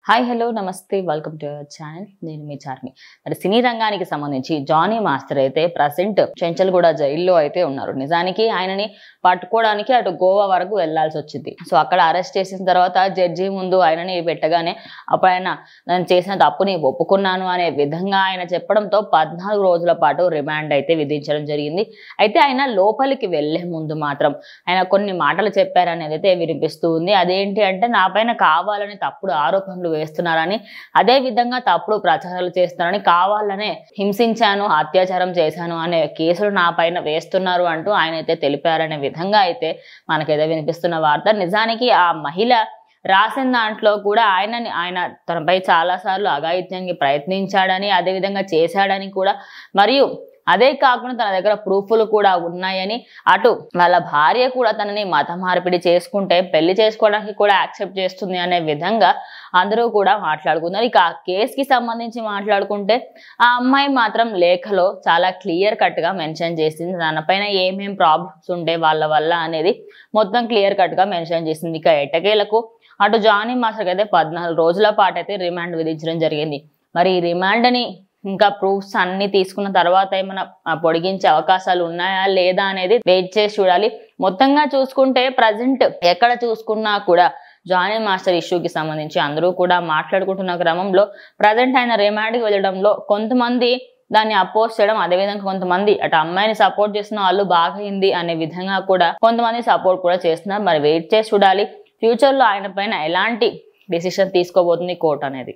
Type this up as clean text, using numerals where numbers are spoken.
Hi hello నమస్తే welcome to our channel. నేను మీ చార్మి. మరి సినీ రంగానికి సంబంధించి జానీ మాస్టర్ అయితే ప్రజెంట్ చెంచల్గూడ జైల్లో అయితే ఉన్నారు. నిజానికి ఆయనని పట్టుకోవడానికి అటు గోవా వరకు వెళ్లాల్సి వచ్చింది. సో అక్కడ అరెస్ట్ చేసిన తర్వాత జడ్జి ముందు ఆయనని పెట్టగానే అప్పుడు ఆయన నేను చేసిన తప్పుని ఒప్పుకున్నాను అనే విధంగా ఆయన చెప్పడంతో 14 రోజుల పాటు రిమాండ్ అయితే విధించడం జరిగింది. అయితే ఆయన లోపలికి వెళ్లే ముందు మాత్రం ఆయన కొన్ని మాటలు చెప్పారనేది అయితే వినిపిస్తూ ఉంది. అదేంటి అంటే నా పైన కావాలని తప్పుడు ఆరోపణలు వేస్తున్నారని, అదే విధంగా తప్పుడు ప్రచారాలు చేస్తున్నారని, కావాలనే హింసించాను, అత్యాచారం చేశాను అనే కేసులు నా పైన వేస్తున్నారు అంటూ ఆయన అయితే తెలిపారనే విధంగా అయితే మనకైతే వినిపిస్తున్న వార్త. నిజానికి ఆ మహిళ రాసిన దాంట్లో కూడా ఆయన తనపై చాలాసార్లు అఘాయిత్యానికి ప్రయత్నించాడని, అదేవిధంగా చేశాడని కూడా, మరియు అదే కాకుండా తన దగ్గర ప్రూఫ్లు కూడా ఉన్నాయని, అటు వాళ్ళ భార్య కూడా తనని మత మార్పిడి చేసుకుంటే పెళ్లి చేసుకోవడానికి కూడా యాక్సెప్ట్ చేస్తుంది అనే విధంగా అందరూ కూడా మాట్లాడుకున్నారు. ఇక ఆ కేసుకి సంబంధించి మాట్లాడుకుంటే ఆ అమ్మాయి మాత్రం లేఖలో చాలా క్లియర్ కట్ గా మెన్షన్ చేసింది. తనపైన ఏమేం ప్రాబ్లమ్స్ ఉంటే వాళ్ళ వల్ల అనేది మొత్తం క్లియర్ కట్ గా మెన్షన్ చేసింది. ఇక ఎట్టకేలకు అటు జానీ మాస్టర్ అయితే 14 రోజుల పాటు అయితే రిమాండ్ విధించడం జరిగింది. మరి ఈ రిమాండ్ని ఇంకా ప్రూఫ్స్ అన్ని తీసుకున్న తర్వాత ఏమైనా పొడిగించే అవకాశాలు ఉన్నాయా లేదా అనేది వెయిట్ చేసి చూడాలి. మొత్తంగా చూసుకుంటే ప్రజెంట్ ఎక్కడ చూసుకున్నా కూడా జానీ మాస్టర్ ఇష్యూకి సంబంధించి అందరూ కూడా మాట్లాడుకుంటున్న క్రమంలో ప్రజెంట్ ఆయన రిమాండ్కి వెళ్ళడంలో కొంతమంది దాన్ని అపోజ్ చేయడం, అదేవిధంగా కొంతమంది అటు అమ్మాయిని సపోర్ట్ చేస్తున్న వాళ్ళు బాగైంది అనే విధంగా కూడా కొంతమంది సపోర్ట్ కూడా చేస్తున్నారు. మరి వెయిట్ చేసి చూడాలి ఫ్యూచర్ లో ఆయన పైన ఎలాంటి డిసిషన్ తీసుకోబోతుంది కోర్టు అనేది.